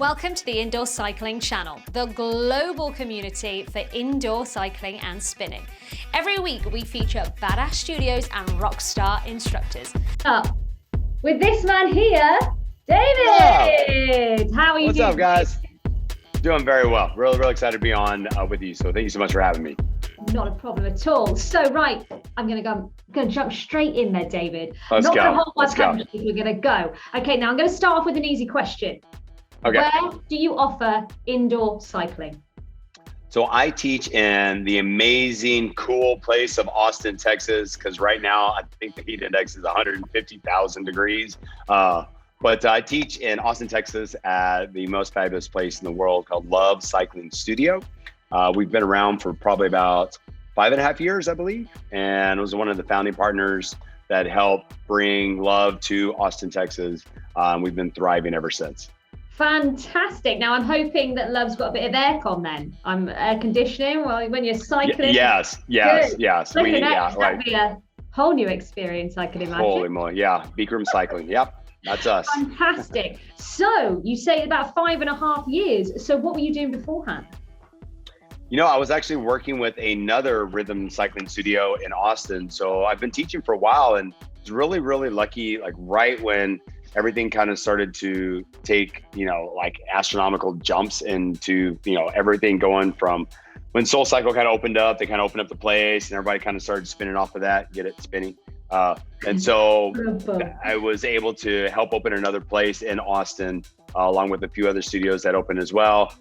Welcome to the Indoor Cycling Channel, the global community for indoor cycling and spinning. Every week we feature badass studios and rockstar instructors. With this man here, David! How are you doing? What's up, guys? Doing very well. Really excited to be on with you. So thank you so much for having me. Not a problem at all. So, right, I'm going to jump straight in there, David. Let's Not go. going to hold my Let's go. tongue. We're going to go. Okay, now I'm going to start off with an easy question. Okay. Where do you offer indoor cycling? So I teach in the amazing, cool place of Austin, Texas, because right now I think the heat index is 150,000 degrees. But I teach in Austin, Texas at the most fabulous place in the world called Lifechanging Studio. We've been around for probably about 5.5 years, I believe, and was one of the founding partners that helped bring love to Austin, Texas. We've been thriving ever since. Fantastic. Now I'm hoping that Love's got a bit of aircon then. Air conditioning when you're cycling. Yes. That'd be a whole new experience, I can imagine. Holy moly, yeah. Beak room cycling. Yep, that's us. Fantastic. So you say about 5.5 years. So what were you doing beforehand? You know, I was actually working with another rhythm cycling studio in Austin. So I've been teaching for a while and was really lucky, like right when everything kind of started to take, like astronomical jumps into, everything going from when Soul Cycle kind of opened up, they kind of opened up the place and everybody kind of started spinning off of that, get it spinning. And so I was able to help open another place in Austin, along with a few other studios that opened as well.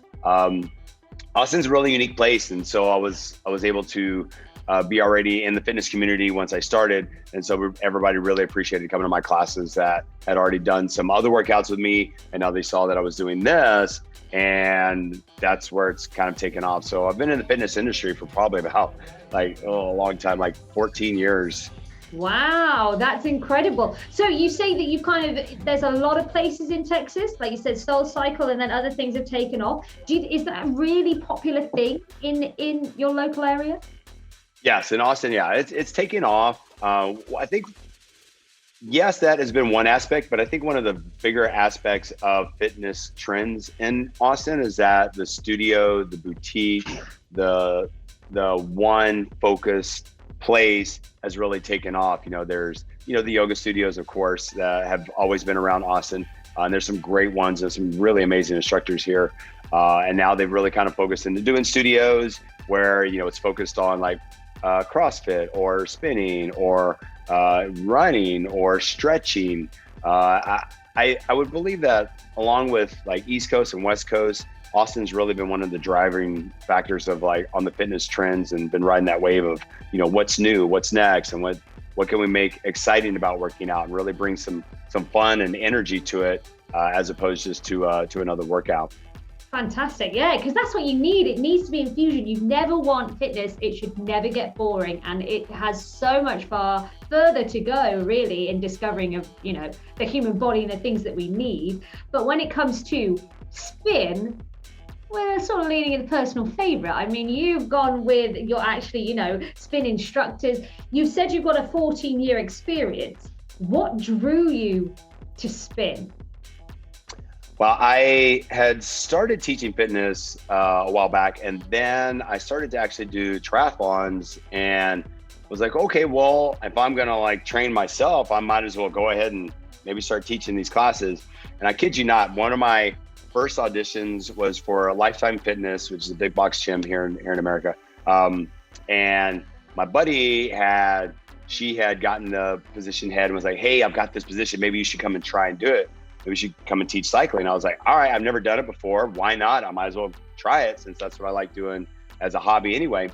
Austin's a really unique place. And so I was able to be already in the fitness community once I started. And so everybody really appreciated coming to my classes that had already done some other workouts with me. And now they saw that I was doing this, and that's where it's kind of taken off. So I've been in the fitness industry for probably about a long time, like 14 years. Wow, that's incredible. So you say that there's a lot of places in Texas, like you said, Soul Cycle, and then other things have taken off. Is that a really popular thing in your local area? Yes, in Austin, yeah, it's taken off. I think, yes, that has been one aspect, but I think one of the bigger aspects of fitness trends in Austin is that the studio, the boutique, the one focused place has really taken off. There's, the yoga studios, of course, that have always been around Austin. And there's some great ones and some really amazing instructors here. And now they've really kind of focused into doing studios where, it's focused on like CrossFit or spinning or running or stretching. I would believe that along with like East Coast and West Coast, Austin's really been one of the driving factors of like on the fitness trends and been riding that wave of, what's new, what's next, and what can we make exciting about working out and really bring some fun and energy to it as opposed just to another workout. Fantastic. Yeah, because that's what you need. It needs to be infusion. You never want fitness. It should never get boring. And it has so much far further to go, really, in discovering of, the human body and the things that we need. But when it comes to spin, we're sort of leaning in the personal favorite. I mean, you've gone with your actually, spin instructors. You said you've got a 14-year experience. What drew you to spin? Well, I had started teaching fitness a while back, and then I started to actually do triathlons and was like, okay, well, if I'm going to train myself, I might as well go ahead and maybe start teaching these classes. And I kid you not, one of my first auditions was for Lifetime Fitness, which is a big box gym here in America. And my buddy had gotten the position head and was like, hey, I've got this position. Maybe you should come and try and do it. We should come and teach cycling. I was like, all right, I've never done it before. Why not? I might as well try it since that's what I like doing as a hobby anyway.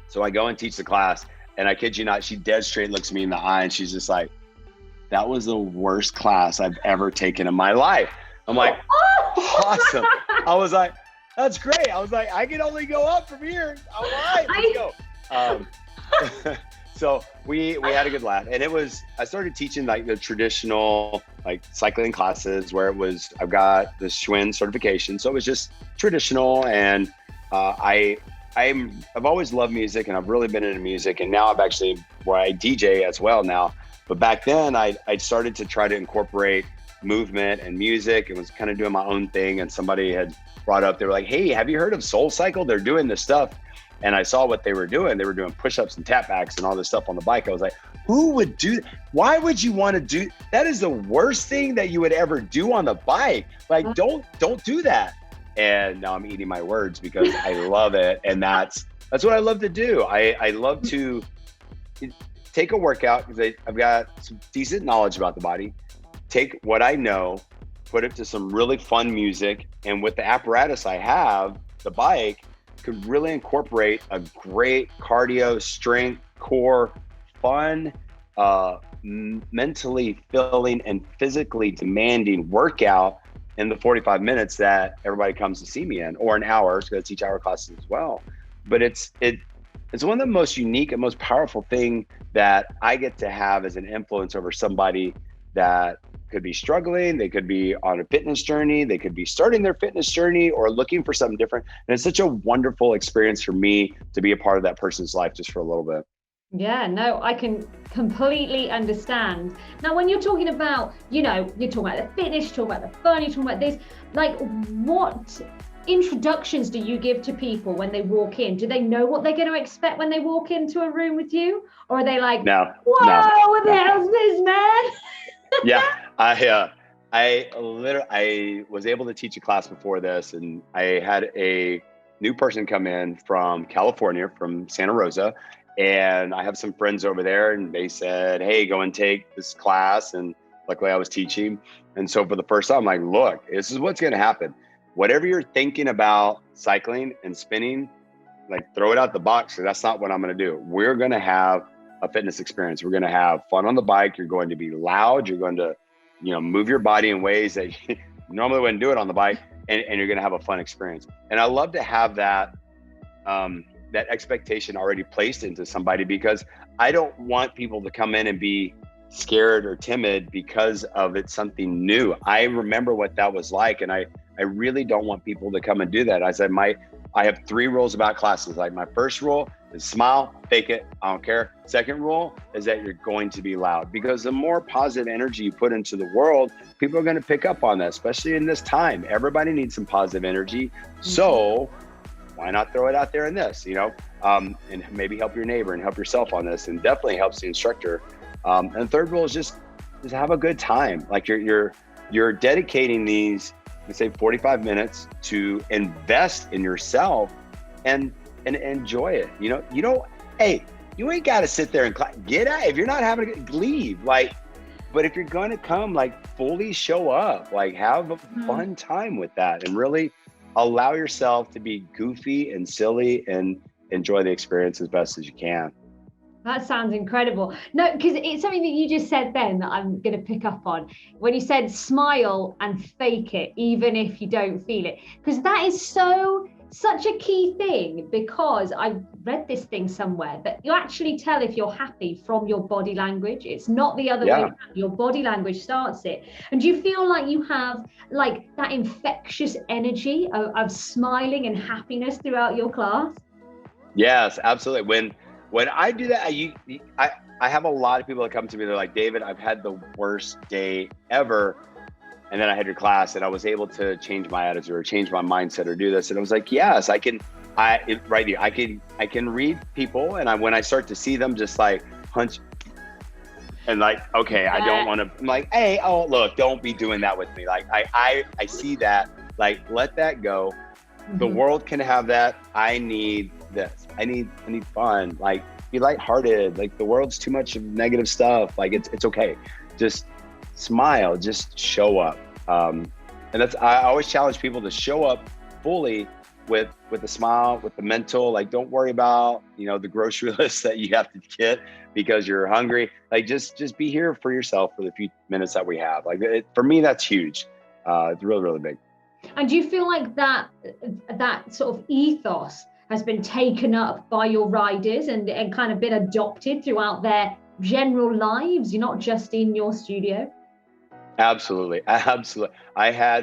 So I go and teach the class, and I kid you not, she dead straight looks me in the eye and she's just like, that was the worst class I've ever taken in my life. I'm like, awesome. I was like, that's great. I was like, I can only go up from here. All right, let's go. So we had a good laugh, and I started teaching like the traditional like cycling classes where I've got the Schwinn certification. So it was just traditional. And I've always loved music, and I've really been into music. And now I've actually, where I DJ as well now, but back then I started to try to incorporate movement and music and was kind of doing my own thing. And somebody had brought up, they were like, hey, have you heard of Soul Cycle? They're doing this stuff. And I saw what they were doing. They were doing push-ups and tap backs and all this stuff on the bike. I was like, who would do, why would you want to do, that is the worst thing that you would ever do on the bike. Like, don't do that. And now I'm eating my words because I love it. And that's what I love to do. I love to take a workout because I've got some decent knowledge about the body, take what I know, put it to some really fun music. And with the apparatus I have, the bike could really incorporate a great cardio, strength, core, fun, mentally filling and physically demanding workout in the 45 minutes that everybody comes to see me in, or an hour, because I teach hour classes as well. But it's one of the most unique and most powerful thing that I get to have as an influence over somebody that could be struggling, they could be on a fitness journey, they could be starting their fitness journey or looking for something different. And it's such a wonderful experience for me to be a part of that person's life just for a little bit. Yeah, no, I can completely understand. Now, when you're talking about, you're talking about the fitness, you're talking about the fun, you're talking about this, like, what introductions do you give to people when they walk in? Do they know what they're going to expect when they walk into a room with you? Or are they like, whoa, what the hell's this, man? Yeah, I was able to teach a class before this, and I had a new person come in from California, from Santa Rosa, and I have some friends over there, and they said, hey, go and take this class. And luckily I was teaching. And so for the first time, I'm like, look, this is what's going to happen. Whatever you're thinking about cycling and spinning, like, throw it out the box. So that's not what I'm going to do. We're going to have a fitness experience. We're going to have fun on the bike. You're going to be loud. You're going to, move your body in ways that you normally wouldn't do it on the bike, and you're going to have a fun experience. And I love to have that, that expectation already placed into somebody, because I don't want people to come in and be scared or timid because of it's something new. I remember what that was like. And I really don't want people to come and do that. I said, I have 3 rules about classes. Like, my first rule is smile, fake it, I don't care. Second rule is that you're going to be loud, because the more positive energy you put into the world, people are going to pick up on that, especially in this time. Everybody needs some positive energy. Mm-hmm. So why not throw it out there in this, and maybe help your neighbor and help yourself on this, and definitely helps the instructor. And the third rule is just have a good time. Like, you're dedicating these, let's say, 45 minutes to invest in yourself and enjoy it. Hey, you ain't got to sit there and get out. If you're not having a leave, but if you're going to come, fully show up, have a fun time with that, and really allow yourself to be goofy and silly and enjoy the experience as best as you can. That sounds incredible. No, because it's something that you just said then that I'm going to pick up on. When you said smile and fake it, even if you don't feel it. Because that is such a key thing, because I read this thing somewhere that you actually tell if you're happy from your body language. It's not the other way around. Your body language starts it. And do you feel like you have that infectious energy of smiling and happiness throughout your class? Yes, absolutely. When I do that, I have a lot of people that come to me. They're like, David, I've had the worst day ever. And then I had your class, and I was able to change my attitude or change my mindset or do this. And I was like, yes, I can read people. And when I start to see them just hunch and okay, I don't want to, I'm like, hey, oh, look, don't be doing that with me. I see that, let that go. Mm-hmm. The world can have that. I need this. I need fun. Be lighthearted. The world's too much of negative stuff. It's okay. Just smile, just show up. And I always challenge people to show up fully with a smile, with the mental, don't worry about, the grocery list that you have to get because you're hungry. Just be here for yourself for the few minutes that we have. For me, that's huge. It's really, really big. And do you feel like that sort of ethos has been taken up by your riders and kind of been adopted throughout their general lives? You're not just in your studio? Absolutely. I had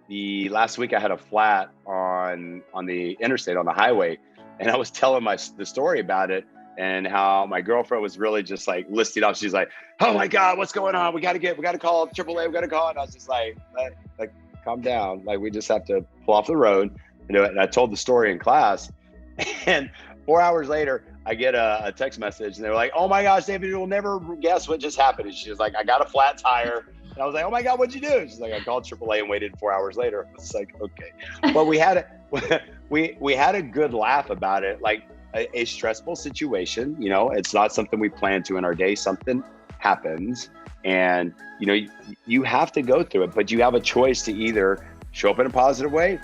the last week I had a flat on the interstate, on the highway, and I was telling the story about it. and how my girlfriend was really just like listing off. She's like, "Oh my God, what's going on? We got to call AAA. We got to call." And I was just like, calm down. Like, we just have to pull off the road. And I told the story in class, and 4 hours later, I get a text message, and they're like, "Oh my gosh, David, you'll never guess what just happened." And she was like, "I got a flat tire." And I was like, "Oh my God, what'd you do?" She's like, "I called AAA and waited 4 hours later." It's like, okay. But we had a good laugh about it. Like, a stressful situation, it's not something we plan to in our day. Something happens, and you have to go through it, but you have a choice to either show up in a positive way,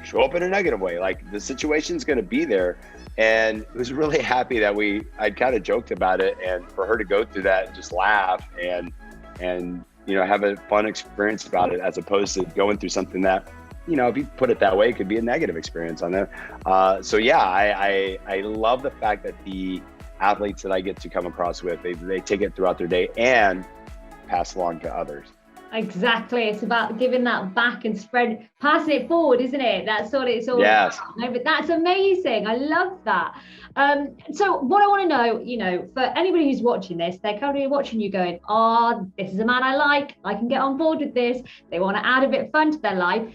show up in a negative way. Like, the situation's going to be there. And it was really happy that I'd kind of joked about it, and for her to go through that and just laugh and have a fun experience about it, as opposed to going through something that, if you put it that way, it could be a negative experience on there. So yeah, I love the fact that the athletes that I get to come across with, they take it throughout their day and pass along to others. Exactly. It's about giving that back and passing it forward, isn't it? That's what it's all yes. about. No, but that's amazing. I love that. So what I want to know, for anybody who's watching this, they're currently watching you going, "Oh, this is a man I like. I can get on board with this." They want to add a bit of fun to their life.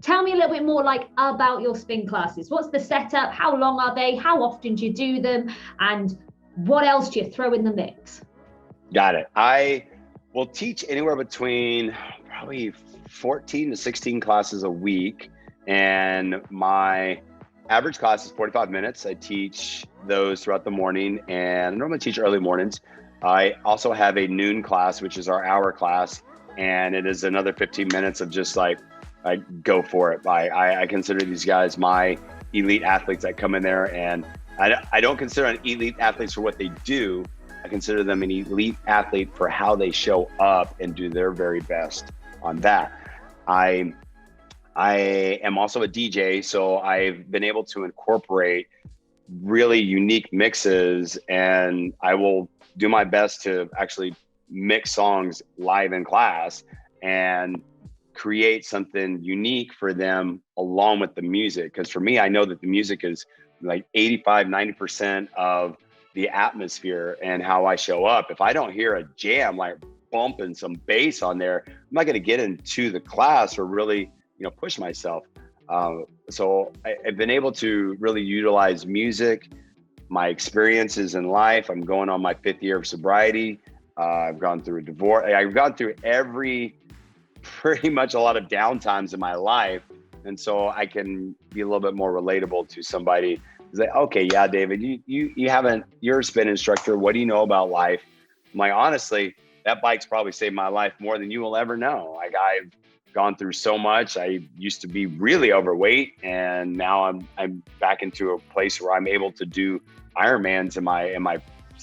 Tell me a little bit more about your spin classes. What's the setup? How long are they? How often do you do them? And what else do you throw in the mix? Got it. I will teach anywhere between probably 14 to 16 classes a week. And my average class is 45 minutes. I teach those throughout the morning, and I normally teach early mornings. I also have a noon class, which is our hour class. And it is another 15 minutes of just I go for it. I consider these guys my elite athletes that come in there, and I don't consider an elite athletes for what they do. I consider them an elite athlete for how they show up and do their very best on that. I am also a DJ, so I've been able to incorporate really unique mixes, and I will do my best to actually mix songs live in class and create something unique for them along with the music. Because for me, I know that the music is like 85-90% of the atmosphere and how I show up. If I don't hear a jam like bumping some bass on there, I'm not going to get into the class or really push myself. So I've been able to really utilize music, my experiences in life. I'm going on my 5th year of sobriety. I've gone through a divorce. I've gone through pretty much a lot of downtimes in my life. And so I can be a little bit more relatable to somebody. It's like, okay, yeah, David, you're a spin instructor. What do you know about life? I'm like, honestly, that bike's probably saved my life more than you will ever know. Like, I've gone through so much. I used to be really overweight, and now I'm back into a place where I'm able to do Ironmans in my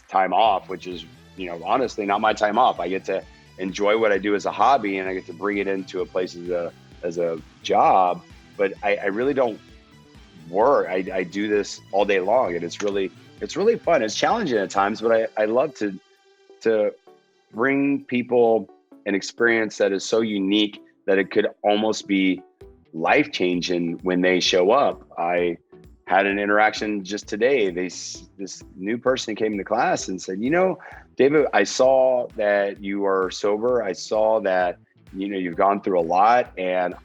time off, which is, honestly not my time off. I get to enjoy what I do as a hobby, and I get to bring it into a place as a job. But I really don't work. I do this all day long, and it's really fun. It's challenging at times, but I love to bring people an experience that is so unique that it could almost be life-changing when they show up. I had an interaction just today. This new person came into class and said, David, I saw that you are sober. I saw that, you've gone through a lot, and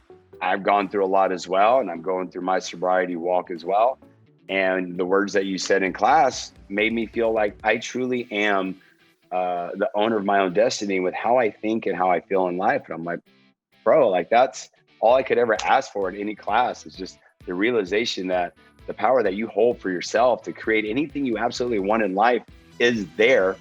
I've gone through a lot as well. And I'm going through my sobriety walk as well. And the words that you said in class made me feel like I truly am the owner of my own destiny with how I think and how I feel in life. And I'm like, bro, like, that's all I could ever ask for in any class, is just the realization that the power that you hold for yourself to create anything you absolutely want in life is there.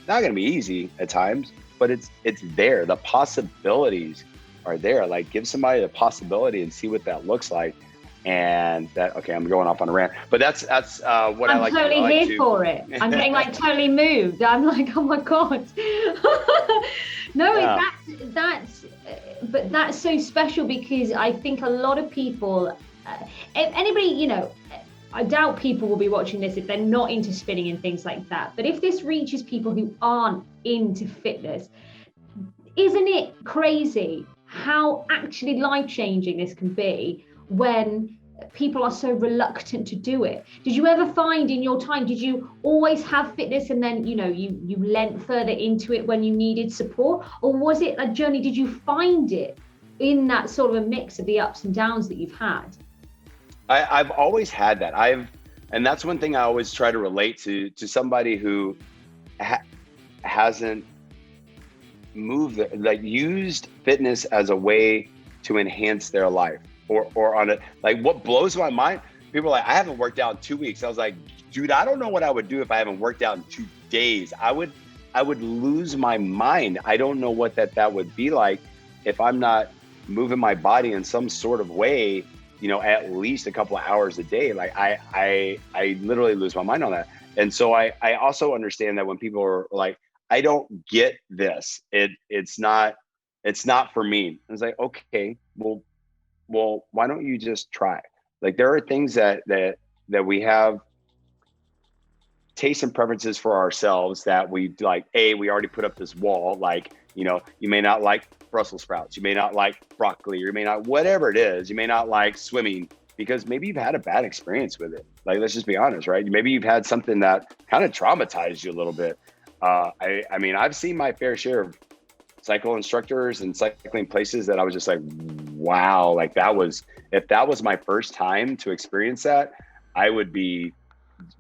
Not going to be easy at times, but it's there. The possibilities are there. Like, give somebody the possibility and see what that looks like. And that, okay, I'm going off on a rant, but that's what I like. I'm totally here for it. I'm getting totally moved. I'm like, oh my God. No, yeah. But that's so special, because I think a lot of people, if anybody, I doubt people will be watching this if they're not into spinning and things like that. But if this reaches people who aren't into fitness, isn't it crazy how actually life-changing this can be when people are so reluctant to do it. Did you ever find in your time, did you always have fitness and then, you lent further into it when you needed support? Or was it a journey? Did you find it in that sort of a mix of the ups and downs that you've had? I've always had that. And that's one thing I always try to relate to somebody who hasn't used fitness as a way to enhance their life or on it. Like, what blows my mind, people are like, I haven't worked out in 2 weeks. I was like, dude, I don't know what I would do if I haven't worked out in 2 days. I would lose my mind. I don't know what that would be like if I'm not moving my body in some sort of way, at least a couple of hours a day. Like I literally lose my mind on that. And so I also understand that when people are like, I don't get this, it's not for me. I was like, okay, well, why don't you just try? Like, there are things that we have tastes and preferences for ourselves that we like. We already put up this wall. Like, you may not like Brussels sprouts, you may not like broccoli, or you may not, whatever it is, you may not like swimming because maybe you've had a bad experience with it. Like, let's just be honest, right? Maybe you've had something that kind of traumatized you a little bit. I mean, I've seen my fair share of cycle instructors and cycling places that I was just like, wow, like if that was my first time to experience that, I would be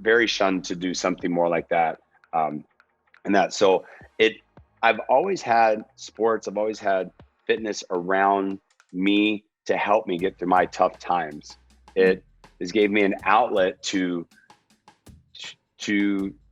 very shunned to do something more like that. So I've always had sports, I've always had fitness around me to help me get through my tough times. It has gave me an outlet to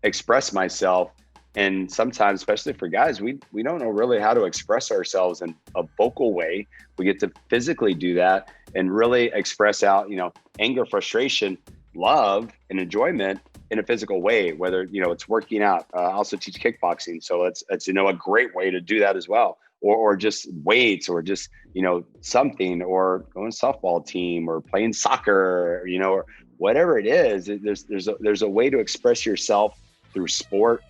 express myself. And sometimes, especially for guys, we don't know really how to express ourselves in a vocal way. We get to physically do that and really express out, anger, frustration, love, and enjoyment in a physical way, whether, it's working out. I also teach kickboxing. So it's a great way to do that as well. Or just weights, or just, something, or going to softball team, or playing soccer, or whatever it is. There's a way to express yourself through sport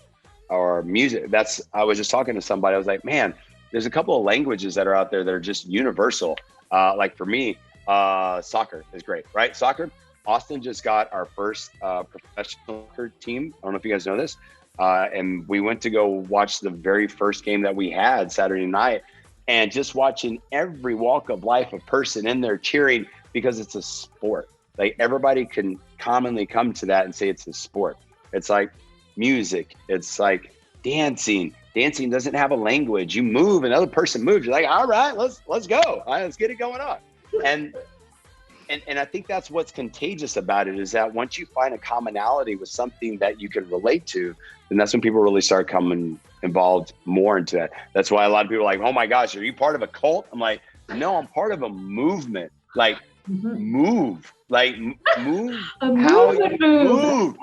or music. I was just talking to somebody. I was like, man, there's a couple of languages that are out there that are just universal. Like for me, soccer is great, right? Soccer. Austin just got our first professional soccer team. I don't know if you guys know this. And we went to go watch the very first game that we had Saturday night, and just watching every walk of life of person in there cheering because it's a sport. Like, everybody can commonly come to that and say it's a sport. It's like music. It's like dancing. Dancing doesn't have a language. You move, another person moves. You're like, all right, let's go. All right, let's get it going on. And I think that's what's contagious about it, is that once you find a commonality with something that you can relate to, then that's when people really start coming involved more into that. That's why a lot of people are like, oh my gosh, are you part of a cult? I'm like, no, I'm part of a movement. Like, move. Like, move how you move.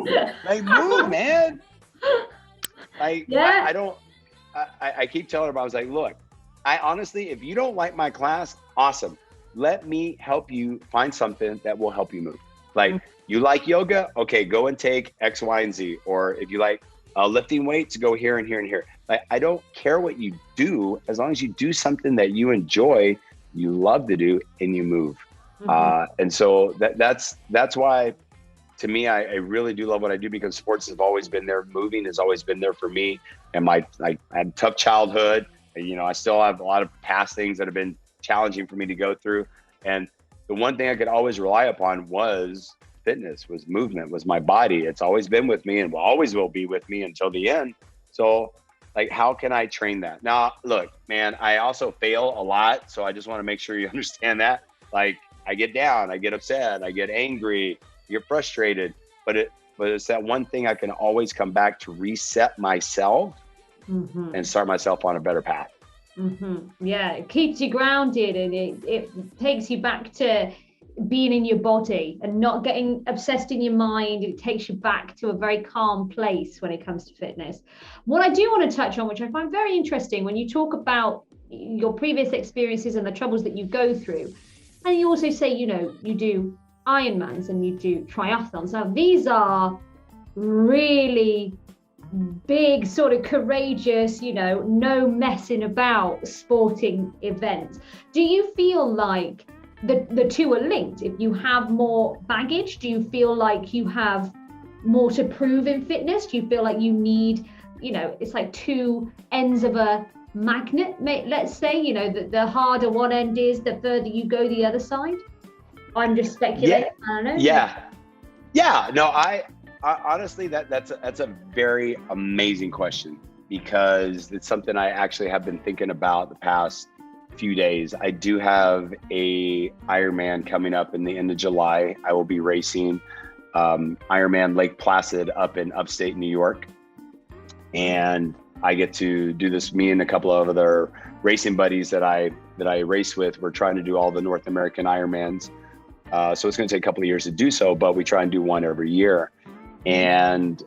Like, move, man. Like, yeah. I keep telling her, I was like, look, I honestly, if you don't like my class, awesome. Let me help you find something that will help you move. Like, you like yoga? Okay, go and take X, Y, and Z. Or if you like lifting weights, go here and here and here. Like, I don't care what you do, as long as you do something that you enjoy, you love to do, and you move. And so that's why, to me, I really do love what I do, because sports have always been there. Moving has always been there for me. And I had a tough childhood. I still have a lot of past things that have been challenging for me to go through. And the one thing I could always rely upon was fitness, was movement, was my body. It's always been with me and always will be with me until the end. So, like, how can I train that? Now, look, man, I also fail a lot. So I just want to make sure you understand that. Like, I get down, I get upset, I get angry, I get frustrated, but it's that one thing I can always come back to reset myself and start myself on a better path. Yeah, it keeps you grounded, and it takes you back to being in your body and not getting obsessed in your mind. It takes you back to a very calm place when it comes to fitness. What I do want to touch on, which I find very interesting, when you talk about your previous experiences and the troubles that you go through, and you also say, you do Ironmans and you do triathlons. Now, these are really big, sort of courageous, no messing about sporting events. Do you feel like the two are linked. If you have more baggage, do you feel like you have more to prove in fitness? Do you feel like you need, it's like two ends of a magnet, let's say, the harder one end is, the further you go the other side? I'm just speculating. I don't know. Yeah. No, I honestly, that's a very amazing question, because it's something I actually have been thinking about the past few days. I do have a Ironman coming up in the end of July. I will be racing Ironman Lake Placid up in upstate New York, and I get to do this. Me and a couple of other racing buddies that I race with, we're trying to do all the North American Ironmans. So it's going to take a couple of years to do so, but we try and do one every year. And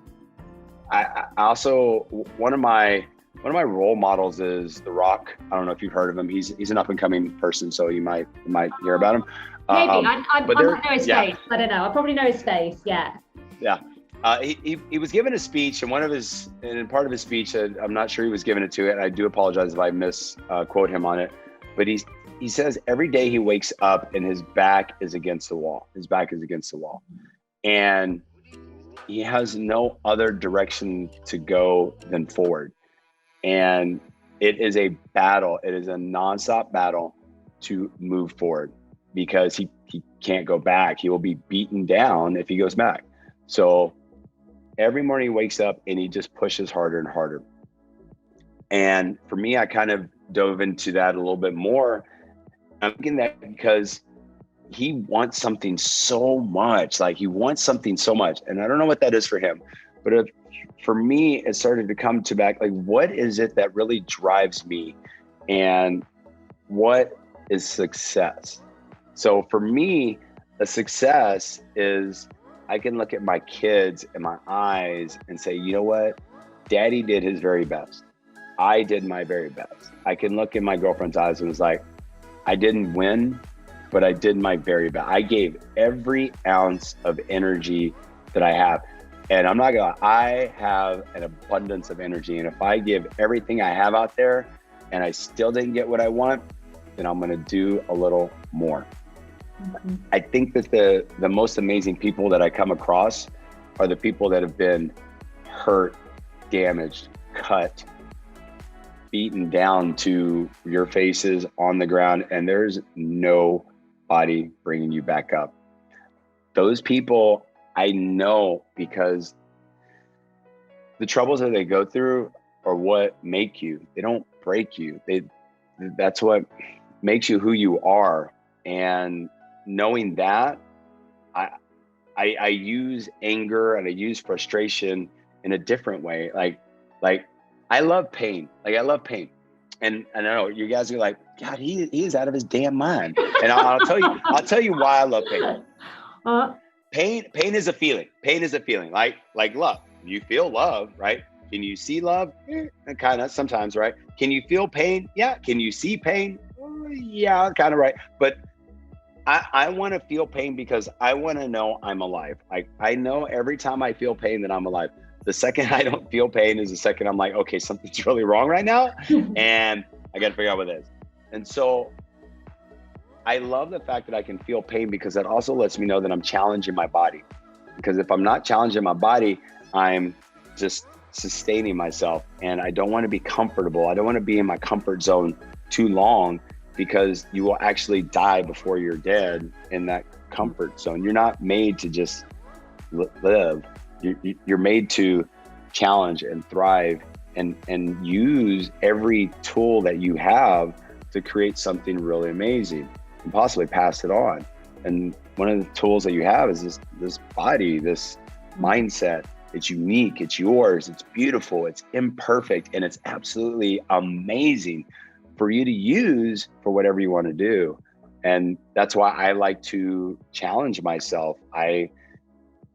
I also, one of my role models is The Rock. I don't know if you've heard of him. He's an up and coming person, so you might hear about him. Maybe I might know his face. I don't know. I probably know his face. Yeah. Yeah. He was given a speech, and part of his speech, I'm not sure he was giving it to it. I do apologize if I misquote him on it, but he says every day he wakes up and his back is against the wall. His back is against the wall, and he has no other direction to go than forward. And it is a battle. It is a nonstop battle to move forward, because he can't go back. He will be beaten down if he goes back. So every morning he wakes up and he just pushes harder and harder. And for me, I kind of dove into that a little bit more. I'm thinking that because he wants something so much, and I don't know what that is for him, but for me, it started to come to back, like, what is it that really drives me, and what is success? So for me, a success is I can look at my kids in my eyes and say, you know what? Daddy did his very best. I did my very best. I can look in my girlfriend's eyes and was like, I didn't win, but I did my very best. I gave every ounce of energy that I have. And I'm not gonna, I have an abundance of energy. And if I give everything I have out there and I still didn't get what I want, then I'm gonna do a little more. Mm-hmm. I think that the most amazing people that I come across are the people that have been hurt, damaged, cut, beaten down to your faces on the ground, and there's nobody bringing you back up. Those people, I know, because the troubles that they go through are what make you. They don't break you. That's what makes you who you are. And knowing that, I use anger and I use frustration in a different way. Like I love pain. Like I love pain. And I know you guys are like, God, he is out of his damn mind. And I'll tell you why I love pain. Pain is a feeling. Pain is a feeling. Like love. You feel love, right? Can you see love? Kind of sometimes, right? Can you feel pain? Yeah. Can you see pain? Yeah, kind of, right. But I want to feel pain because I want to know I'm alive. I know every time I feel pain that I'm alive. The second I don't feel pain is the second I'm like, okay, something's really wrong right now. And I got to figure out what it is. And so I love the fact that I can feel pain because that also lets me know that I'm challenging my body. Because if I'm not challenging my body, I'm just sustaining myself. And I don't want to be comfortable. I don't want to be in my comfort zone too long, because you will actually die before you're dead in that comfort zone. You're not made to just live. You're made to challenge and thrive and use every tool that you have to create something really amazing and possibly pass it on. And one of the tools that you have is this body, this mindset. It's unique, it's yours, it's beautiful, it's imperfect, and it's absolutely amazing for you to use for whatever you want to do. And that's why I like to challenge myself.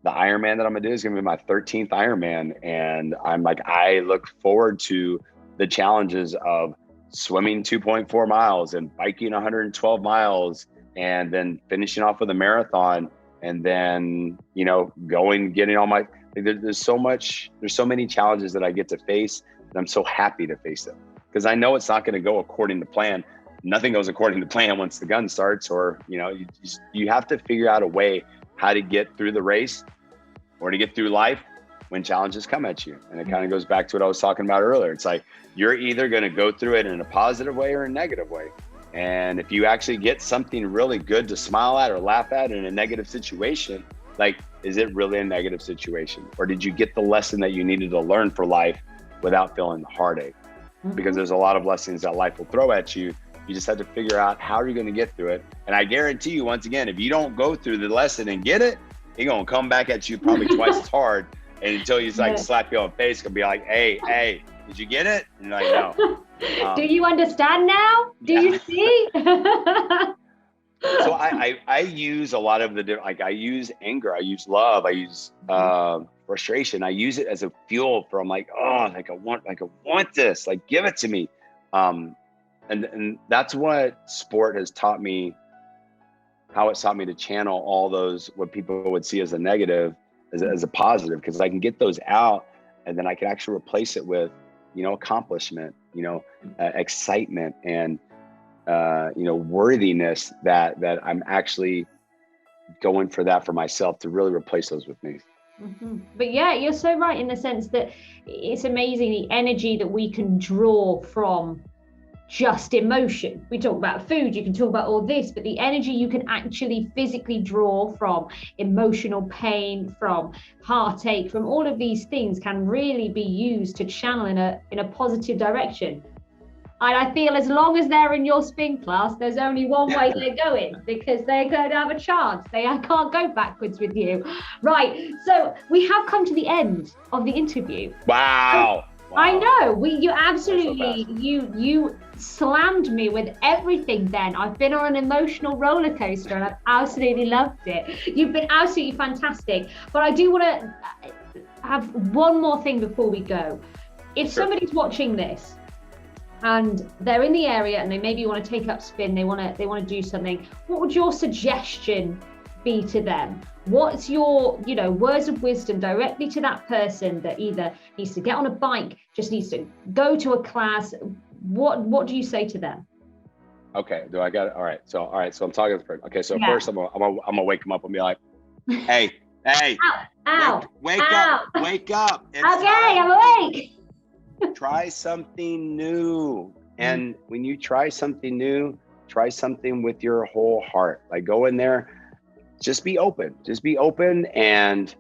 The Ironman that I'm gonna do is gonna be my 13th Ironman. And I look forward to the challenges of swimming 2.4 miles and biking 112 miles and then finishing off with a marathon. And then, getting all my, there's so many challenges that I get to face, and I'm so happy to face them. Because I know it's not going to go according to plan. nothing goes according to plan once the gun starts, or, you have to figure out a way how to get through the race or to get through life when challenges come at you. And it kind of goes back to what I was talking about earlier. It's like, you're either going to go through it in a positive way or a negative way. And if you actually get something really good to smile at or laugh at in a negative situation, like, is it really a negative situation? Or did you get the lesson that you needed to learn for life without feeling the heartache? Because there's a lot of lessons that life will throw at you. You just have to figure out how you're going to get through it. And I guarantee you, once again, if you don't go through the lesson and get it, it's going to come back at you probably twice as hard. And until you like slap you on the face, gonna be like, hey, did you get it? And you're like, no. Do you understand now? Do you see? So I use a lot of the different, like, I use anger, I use love, I use frustration. I use it as a fuel for, I'm like, oh, I want this, like, give it to me. And that's what sport has taught me, how it's taught me to channel all those, what people would see as a negative, as a positive, because I can get those out, and then I can actually replace it with, accomplishment, excitement, and worthiness, that I'm actually going for that for myself, to really replace those with me. But yeah, you're so right in the sense that it's amazing the energy that we can draw from just emotion. We talk about food, you can talk about all this, but the energy you can actually physically draw from emotional pain, from heartache, from all of these things can really be used to channel in a positive direction. And I feel as long as they're in your spin class, there's only one way they're going, because they're going to have a chance. I can't go backwards with you. Right, so we have come to the end of the interview. Wow. I know, you absolutely, you slammed me with everything then. I've been on an emotional roller coaster and I've absolutely loved it. You've been absolutely fantastic. But I do want to have one more thing before we go. If somebody's watching this and they're in the area and they maybe want to take up spin, they want to do something, what would your suggestion be to them? What's your, words of wisdom directly to that person that either needs to get on a bike, just needs to go to a class? What do you say to them? Okay, do I got it? All right, so I'm talking to the person. Okay, so first I'm gonna wake them up and be like, hey, ow, wake up. It's okay, I'm awake. Try something new. And when you try something new, try something with your whole heart. Like, go in there, just be open and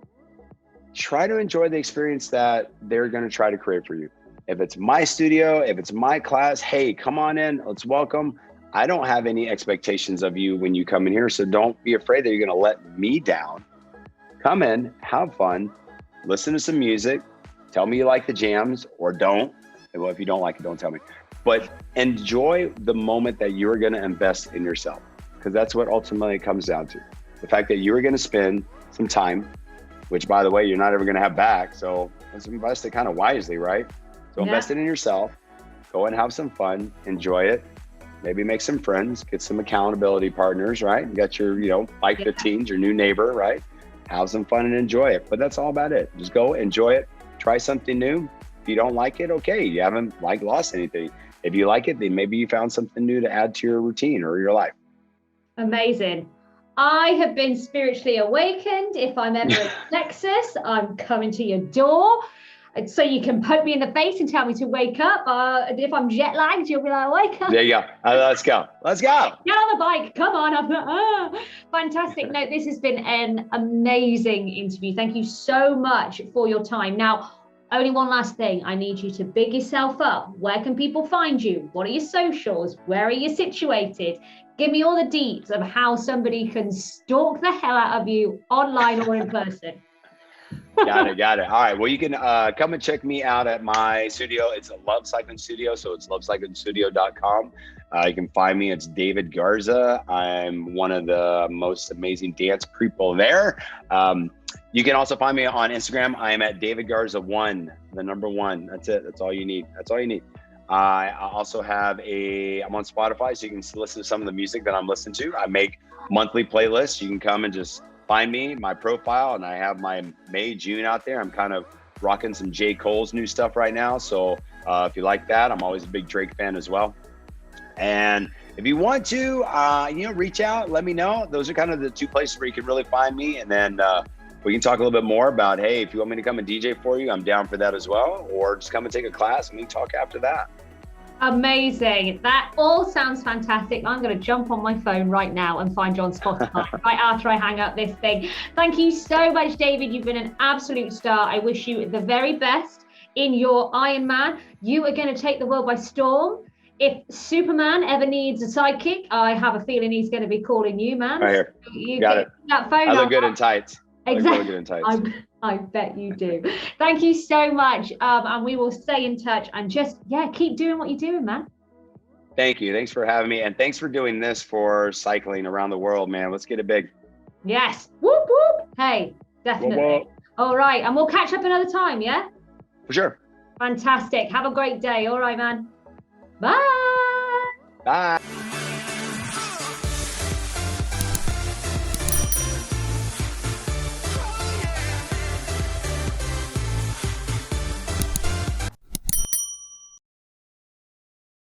try to enjoy the experience that they're going to try to create for you. If it's my studio, if it's my class, hey, come on in, let's welcome. I don't have any expectations of you when you come in here, so don't be afraid that you're going to let me down. Come in, have fun, listen to some music, tell me you like the jams or don't. Well, if you don't like it, don't tell me. But enjoy the moment that you're going to invest in yourself, because that's what ultimately it comes down to. The fact that you're going to spend some time, which, by the way, you're not ever going to have back. So let's invest it kind of wisely, right? So invest it in yourself, go and have some fun, enjoy it, maybe make some friends, get some accountability partners, right? You got your, bike 15s, your new neighbor, right? Have some fun and enjoy it. But that's all about it. Just go enjoy it, try something new. If you don't like it, okay, you haven't lost anything. If you like it, then maybe you found something new to add to your routine or your life. Amazing. I have been spiritually awakened. If I'm ever in Texas, I'm coming to your door. So you can poke me in the face and tell me to wake up. If I'm jet lagged, you'll be like, wake up. There you go. Let's go. Get on the bike. Come on. I'm like, fantastic. No, this has been an amazing interview. Thank you so much for your time. Now, only one last thing. I need you to big yourself up. Where can people find you? What are your socials? Where are you situated? Give me all the deets of how somebody can stalk the hell out of you online or in person. Got it. All right. Well, you can come and check me out at my studio. It's a Love Cycling Studio. So it's lovecyclingstudio.com. You can find me. It's David Garza. I'm one of the most amazing dance people there. You can also find me on Instagram. I am at David Garza 1, the number 1. That's it. That's all you need. I also have I'm on Spotify, so you can listen to some of the music that I'm listening to. I make monthly playlists. You can come and just find me, my profile, and I have my May, June out there. I'm kind of rocking some J. Cole's new stuff right now. So if you like that, I'm always a big Drake fan as well. And if you want to, reach out, let me know. Those are kind of the two places where you can really find me. And then we can talk a little bit more about, hey, if you want me to come and DJ for you, I'm down for that as well. Or just come and take a class and we can talk after that. Amazing. That all sounds fantastic. I'm going to jump on my phone right now and find you on Spotify right after I hang up this thing. Thank you so much, David. You've been an absolute star. I wish you the very best in your Ironman. You are going to take the world by storm. If Superman ever needs a sidekick, I have a feeling he's going to be calling you, man. Right here. So you got it. That phone I look good in tights. Exactly. I bet you do. Thank you so much. And we will stay in touch and just, keep doing what you're doing, man. Thank you. Thanks for having me. And thanks for doing this for cycling around the world, man. Let's get it big. Yes. Whoop, whoop. Hey, definitely. Whoop, whoop. All right. And we'll catch up another time, yeah? For sure. Fantastic. Have a great day. All right, man. Bye. Bye.